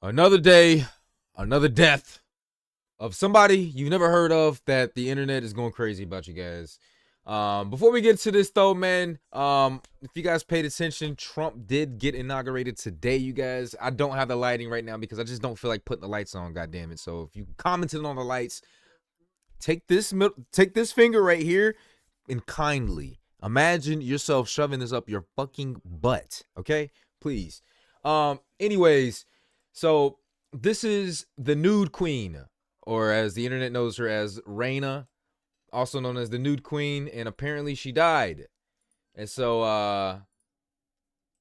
Another day, another death of somebody you've never heard of that the internet is going crazy about, you guys. Before we get to this though, man, if you guys paid attention, Trump did get inaugurated today, you guys. I don't have the lighting right now because I just don't feel like putting the lights on, goddamn it. So if you commented on the lights, take this finger right here and kindly imagine yourself shoving this up your fucking butt, okay? Please. Anyways, so this is the nude queen, or as the internet knows her as, Reina, also known as the nude queen, and apparently she died. And so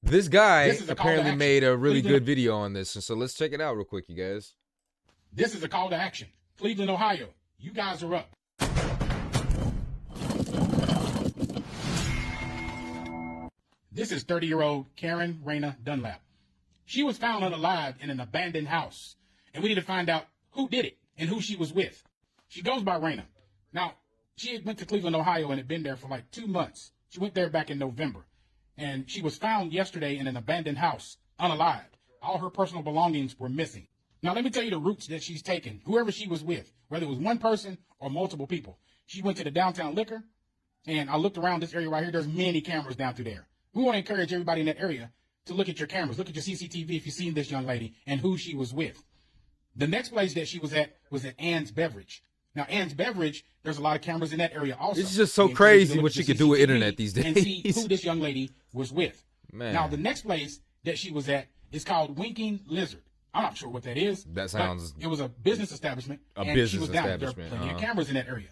this guy apparently made a really good video on this, and so let's check it out real quick, you guys. This is a call to action. Cleveland, Ohio, you guys are up. This is 30-year-old Karen Reina Dunlap. She was found unalive in an abandoned house, and we need to find out who did it and who she was with. She goes by Reina. Now, she had went to Cleveland, Ohio, and had been there for like 2 months. She went there back in November, and she was found yesterday in an abandoned house, unalive. All her personal belongings were missing. Now, let me tell you the routes that she's taken, whoever she was with, whether it was one person or multiple people. She went to the downtown liquor, and I looked around this area right here. There's many cameras down through there. We want to encourage everybody in that area to look at your cameras, look at your CCTV if you've seen this young lady and who she was with. The next place that she was at Ann's Beverage. Now, Ann's Beverage, there's a lot of cameras in that area also. It's just so crazy what you can do with internet these days. And see who this young lady was with. Man. Now, the next place that she was at is called Winking Lizard. I'm not sure what that is. That sounds... It was a business establishment. She was down there. There are plenty of cameras in that area.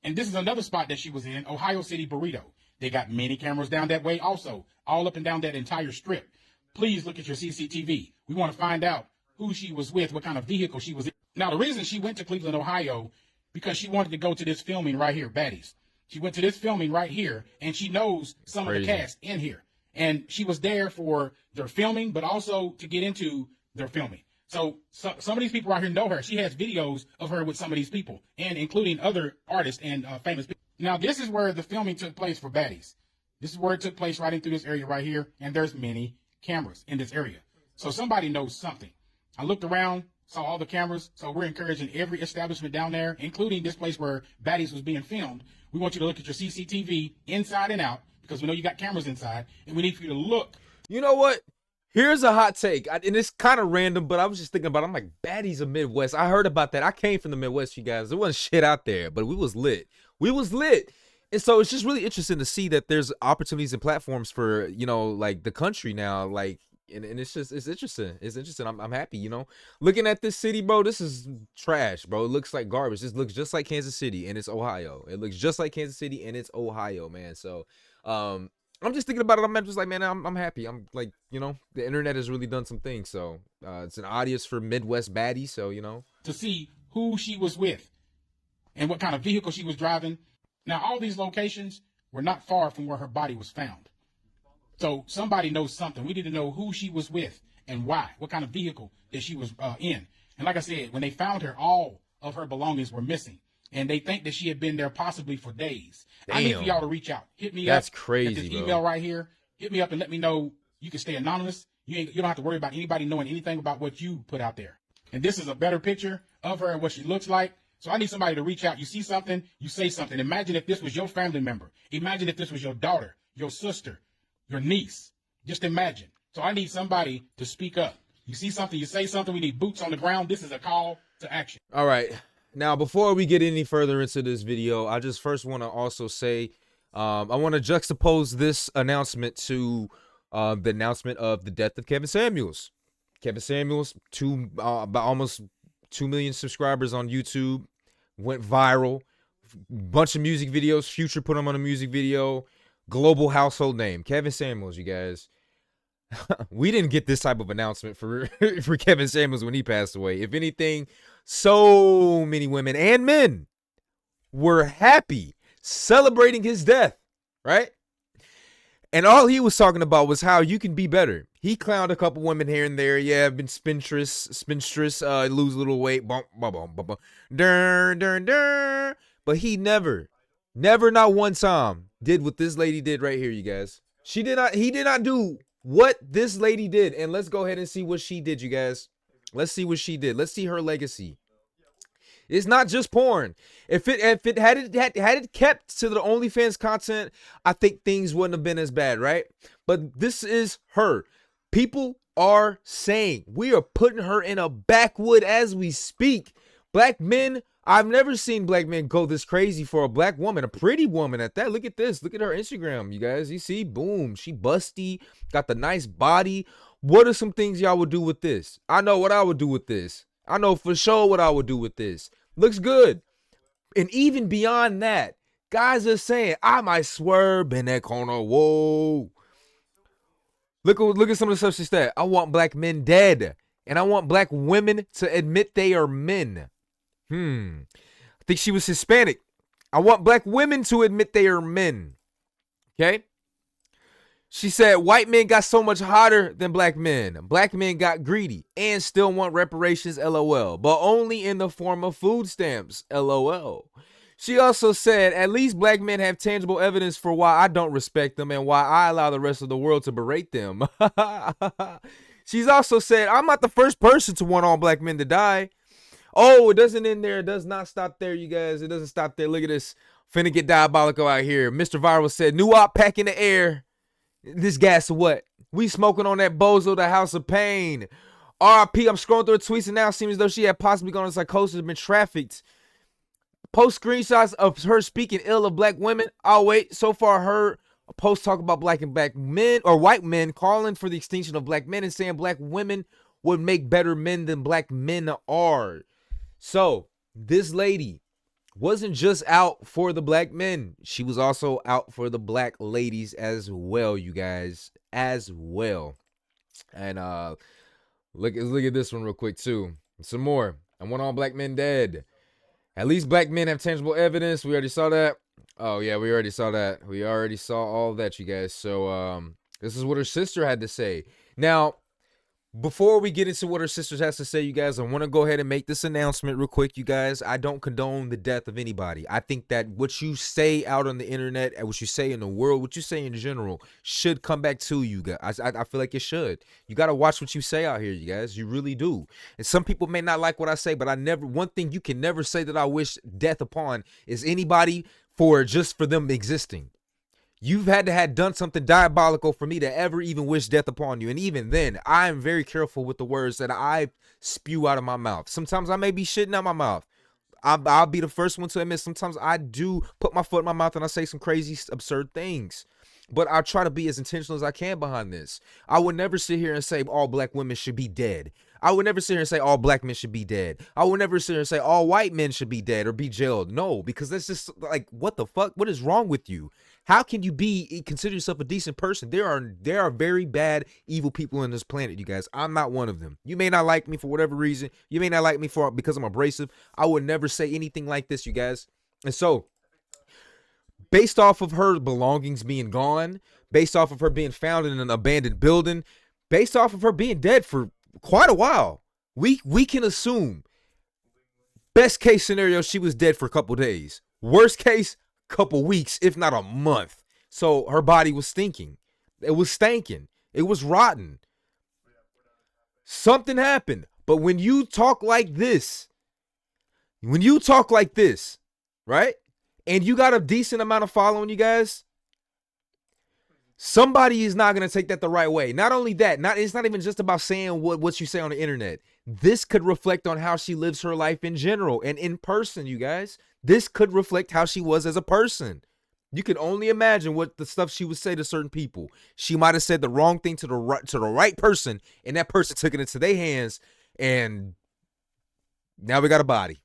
And this is another spot that she was in, Ohio City Burrito. They got many cameras down that way also, all up and down that entire strip. Please look at your CCTV. We want to find out who she was with, what kind of vehicle she was in. Now, the reason she went to Cleveland, Ohio, because she wanted to go to this filming right here, Baddies. She went to this filming right here, and she knows some of the cast in here. And she was there for their filming, but also to get into their filming. So some of these people out here know her. She has videos of her with some of these people, and including other artists and famous people. Now, this is where the filming took place for Baddies. This is where it took place, right in through this area right here, and there's many cameras in this area. So somebody knows something. I looked around, saw all the cameras, so we're encouraging every establishment down there, including this place where Baddies was being filmed. We want you to look at your CCTV inside and out, because we know you got cameras inside, and we need for you to look. You know what? Here's a hot take, and it's kind of random, but I was just thinking about it. I'm like, Baddies of Midwest. I heard about that. I came from the Midwest, you guys. There wasn't shit out there, but we was lit. We was lit. And so it's just really interesting to see that there's opportunities and platforms for, you know, like the country now, like, and it's interesting. It's interesting. I'm happy, you know, looking at this city, bro. This is trash, bro. It looks like garbage. This looks just like Kansas City, and it's Ohio. It looks just like Kansas City, and it's Ohio, man. So, I'm just thinking about it. I'm just like, man, I'm happy. I'm like, you know, the internet has really done some things. So it's an audience for Midwest baddies. So, you know, to see who she was with and what kind of vehicle she was driving. Now, all these locations were not far from where her body was found. So somebody knows something. We need to know who she was with and why, what kind of vehicle that she was in. And like I said, when they found her, all of her belongings were missing. And they think that she had been there possibly for days. Damn. I need for y'all to reach out. Hit me up. That's crazy, at this email right here. Hit me up and let me know. You can stay anonymous. You don't have to worry about anybody knowing anything about what you put out there. And this is a better picture of her and what she looks like. So I need somebody to reach out. You see something, you say something. Imagine if this was your family member. Imagine if this was your daughter, your sister, your niece. Just imagine. So I need somebody to speak up. You see something, you say something. We need boots on the ground. This is a call to action. All right. Now, before we get any further into this video, I just first want to also say, I want to juxtapose this announcement to the announcement of the death of Kevin Samuels. Kevin Samuels, about almost 2 million subscribers on YouTube, went viral. Bunch of music videos. Future put him on a music video. Global household name. Kevin Samuels, you guys. We didn't get this type of announcement for Kevin Samuels when he passed away. If anything, so many women and men were happy celebrating his death, right? And all he was talking about was how you can be better. He clowned a couple women here and there. Yeah, been spinstress, lose a little weight, bump, bump, bump, bump, bump. But he never, not one time did what this lady did right here, you guys. He did not do what this lady did. And let's go ahead and see what she did, you guys. Let's see what she did. Let's see her legacy. It's not just porn. If it had it kept to the OnlyFans content, I think things wouldn't have been as bad, right? But this is her. People are saying we are putting her in a backwood as we speak. Black men, I've never seen black men go this crazy for a black woman, a pretty woman at that. Look at this. Look at her Instagram, you guys. You see, boom, she busty, got the nice body. What are some things y'all would do with this? I know what I would do with this. I know for sure what I would do with this. Looks good. And even beyond that, guys are saying, I might swerve in that corner. Whoa. Look at some of the stuff she said. I want black men dead. And I want black women to admit they are men. I think she was Hispanic. I want black women to admit they are men. Okay? She said white men got so much hotter than black men. Black men got greedy and still want reparations, LOL, but only in the form of food stamps, LOL. She also said at least black men have tangible evidence for why I don't respect them and why I allow the rest of the world to berate them. She's also said I'm not the first person to want all black men to die. Oh, it doesn't end there. It does not stop there, you guys. It doesn't stop there. Look at this. Finna get diabolical out here. Mr. Viral said, new op pack in the air. This gas what? We smoking on that bozo, the House of Pain. RIP, I'm scrolling through her tweets and now it seems as though she had possibly gone to psychosis and been trafficked. Post screenshots of her speaking ill of black women. Oh, wait. So far, her post talk about black men or white men calling for the extinction of black men and saying black women would make better men than black men are. So this lady wasn't just out for the black men. She was also out for the black ladies as well, you guys, as well. And look at this one real quick too. Some more. I want all black men dead. At least black men have tangible evidence. We already saw that. Oh yeah, we already saw that. We already saw all that, you guys. So this is what her sister had to say. Now, before we get into what her sister has to say, you guys, I want to go ahead and make this announcement real quick, you guys. I don't condone the death of anybody. I think that what you say out on the internet and what you say in the world, what you say in general, should come back to you guys. I feel like it should. You got to watch what you say out here, you guys. You really do. And some people may not like what I say, but one thing you can never say that I wish death upon is anybody for them existing. You've had to have done something diabolical for me to ever even wish death upon you. And even then, I am very careful with the words that I spew out of my mouth. Sometimes I may be shitting out my mouth. I'll be the first one to admit sometimes I do put my foot in my mouth and I say some crazy, absurd things. But I try to be as intentional as I can behind this. I would never sit here and say all black women should be dead. I would never sit here and say all black men should be dead. I would never sit here and say all white men should be dead or be jailed. No, because that's just like, what the fuck? What is wrong with you? How can you consider yourself a decent person? There are very bad, evil people on this planet, you guys. I'm not one of them. You may not like me for whatever reason. You may not like me because I'm abrasive. I would never say anything like this, you guys. And so, based off of her belongings being gone, based off of her being found in an abandoned building, based off of her being dead for quite a while, we can assume best case scenario, she was dead for a couple days. Worst case, couple weeks, if not a month. So her body was stinking. It was stanking. It was rotten. Something happened. But when you talk like this, right? And you got a decent amount of following, you guys, somebody is not going to take that the right way. Not only that, it's not even just about saying what you say on the internet. This could reflect on how she lives her life in general and in person, you guys. This could reflect how she was as a person. You can only imagine what the stuff she would say to certain people. She might have said the wrong thing to the right person, and that person took it into their hands, and now we got a body.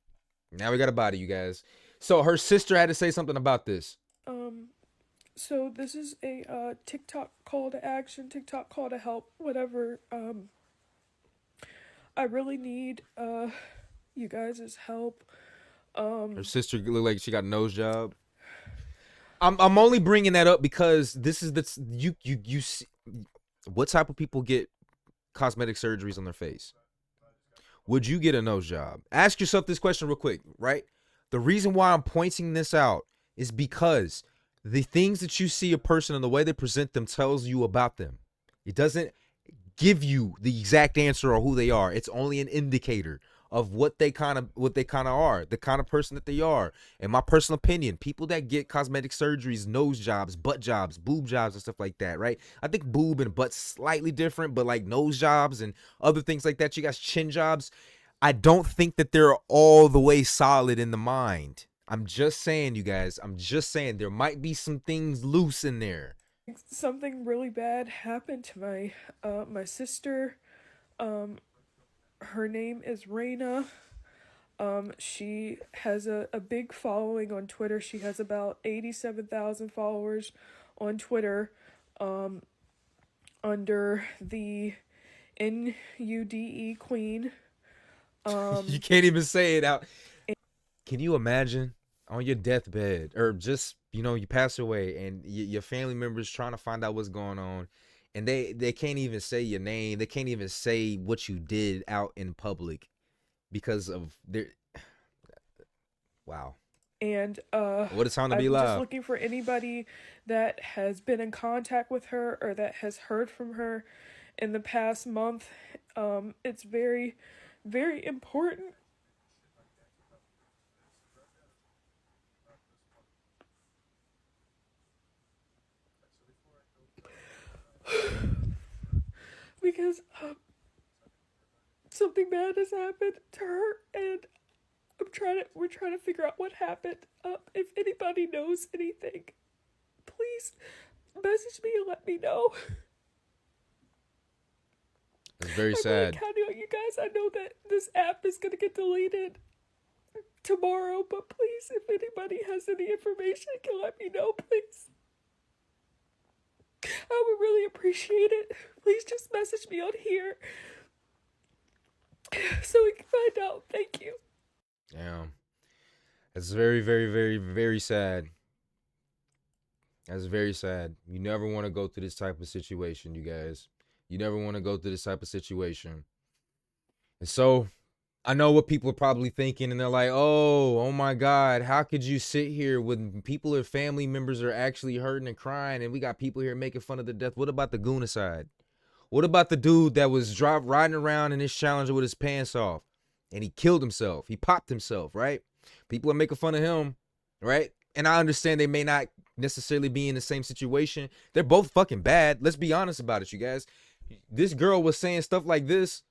You guys. So her sister had to say something about this. So this is a TikTok call to action, TikTok call to help, whatever. I really need you guys' help. Her sister looked like she got a nose job. I'm only bringing that up because this is you see, what type of people get cosmetic surgeries on their face? Would you get a nose job? Ask yourself this question real quick, right? The reason why I'm pointing this out is because the things that you see a person and the way they present them tells you about them. It doesn't. give you the exact answer or who they are. It's only an indicator of what they kind of are, the kind of person that they are. In my personal opinion, people that get cosmetic surgeries, nose jobs, butt jobs, boob jobs, and stuff like that, right? I think boob and butt's slightly different, but like nose jobs and other things like that, you guys, chin jobs, I don't think that they're all the way solid in the mind. I'm just saying, you guys, I'm just saying there might be some things loose in there. Something really bad happened to my sister. Her name is Raina. She has a big following on Twitter. She has about 87,000 followers on Twitter, under the NUDE Queen. You can't even say it out. Can you imagine on your deathbed, or just, you know, you pass away and your family members trying to find out what's going on, and they can't even say your name, they can't even say what you did out in public because of their wow. And What a time to be I'm just alive. looking for anybody that has been in contact with her or that has heard from her in the past month. It's very, very important. Because something bad has happened to her, and we're trying to figure out what happened. If anybody knows anything, please message me and let me know. It's very I'm really sad. counting on you guys. I know that this app is gonna get deleted tomorrow, but please, if anybody has any information, can let me know, please. I would really appreciate it. Please just message me on here so we can find out. Thank you. Damn. That's very, very, very, very sad. That's very sad. You never want to go through this type of situation, you guys. You never want to go through this type of situation. And so I know what people are probably thinking, and they're like, oh my God, how could you sit here when people or family members are actually hurting and crying, and we got people here making fun of the death? What about the goonicide? What about the dude that was riding around in his Challenger with his pants off, and he killed himself? He popped himself, right? People are making fun of him, right? And I understand they may not necessarily be in the same situation. They're both fucking bad. Let's be honest about it, you guys. This girl was saying stuff like this.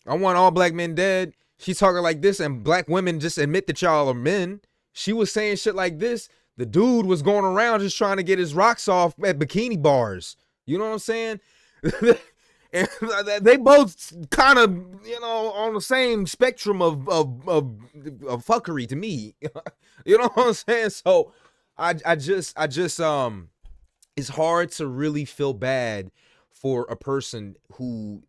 I want all black men dead. She's talking like this, and black women just admit that y'all are men. She was saying shit like this. The dude was going around just trying to get his rocks off at bikini bars. You know what I'm saying? And they both kind of, you know, on the same spectrum of fuckery to me. You know what I'm saying? So I just it's hard to really feel bad for a person who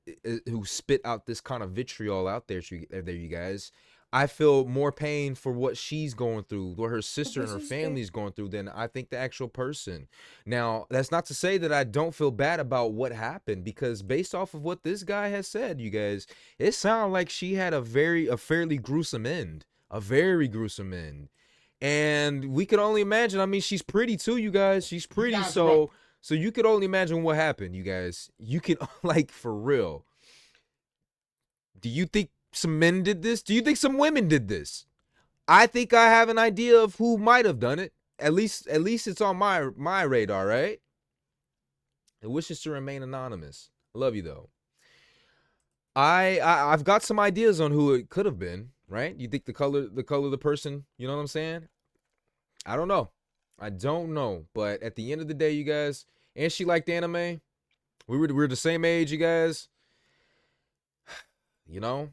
spit out this kind of vitriol out there, you guys. I feel more pain for what she's going through, what her sister and her family's going through, than I think the actual person. Now, that's not to say that I don't feel bad about what happened, because based off of what this guy has said, you guys, it sounded like she had a fairly gruesome end, a very gruesome end. And we could only imagine. I mean, she's pretty too, you guys. She's pretty, so you could only imagine what happened, you guys. You can, like, for real. Do you think some men did this? Do you think some women did this? I think I have an idea of who might have done it. At least it's on my radar, right? It wishes to remain anonymous. I love you though. I've got some ideas on who it could have been, right? You think the color of the person, you know what I'm saying? I don't know. I don't know. But at the end of the day, you guys, and she liked anime. We were the same age, you guys. You know?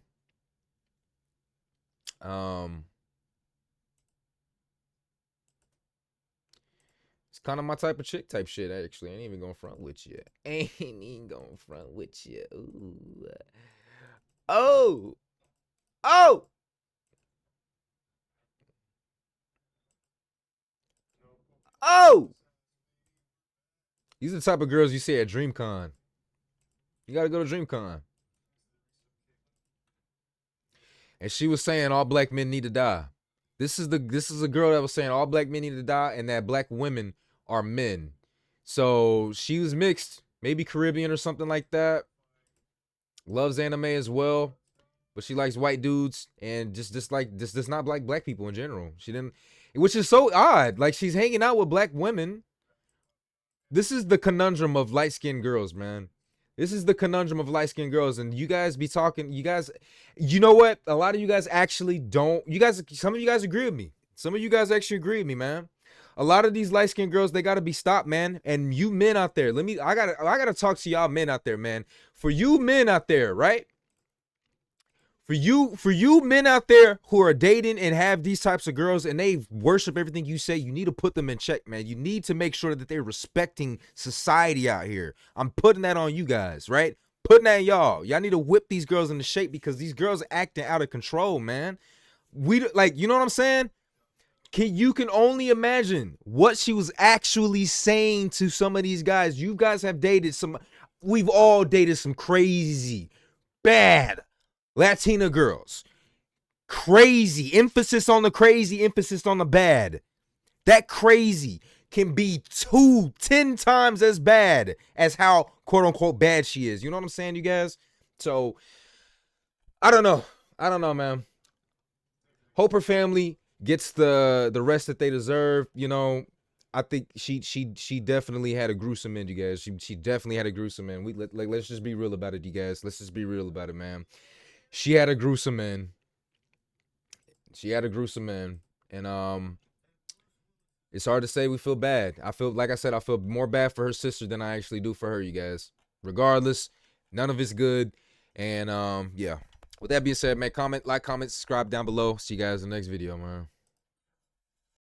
It's kind of my type of chick type shit, actually. I ain't even gonna front with you. Ain't even gonna front with you. Ooh. Oh! Oh! Oh! These are the type of girls you see at DreamCon. You gotta go to DreamCon. And she was saying all black men need to die. This is a girl that was saying all black men need to die, and that black women are men. So she was mixed, maybe Caribbean or something like that. loves anime as well, but she likes white dudes and just does not like black people in general. She didn't, which is so odd. Like, she's hanging out with black women. This is the conundrum of light-skinned girls, man. This is the conundrum of light-skinned girls. And you guys be talking, you know what? A lot of you guys actually don't, some of you guys agree with me. Some of you guys actually agree with me, man. A lot of these light-skinned girls, they gotta be stopped, man. And you men out there, I gotta talk to y'all men out there, man. For you men out there, right? For you men out there who are dating and have these types of girls and they worship everything you say, you need to put them in check, man. You need to make sure that they're respecting society out here. I'm putting that on you guys, right? Putting that on y'all. Y'all need to whip these girls into shape because these girls are acting out of control, man. Like, you know what I'm saying? You can only imagine what she was actually saying to some of these guys. You guys have dated we've all dated some crazy, bad Latina girls. Crazy. Emphasis on the crazy, emphasis on the bad. That crazy can be 10 times as bad as how quote unquote bad she is. You know what I'm saying, you guys? So I don't know, man. Hope her family gets the rest that they deserve. You know, I think she definitely had a gruesome end, you guys. She definitely had a gruesome end. Let's just be real about it, you guys. Let's just be real about it, man. She had a gruesome end. And it's hard to say we feel bad. Like I said, I feel more bad for her sister than I actually do for her, you guys. Regardless, none of it's good. And yeah. With that being said, man, like, comment, subscribe down below. See you guys in the next video, man.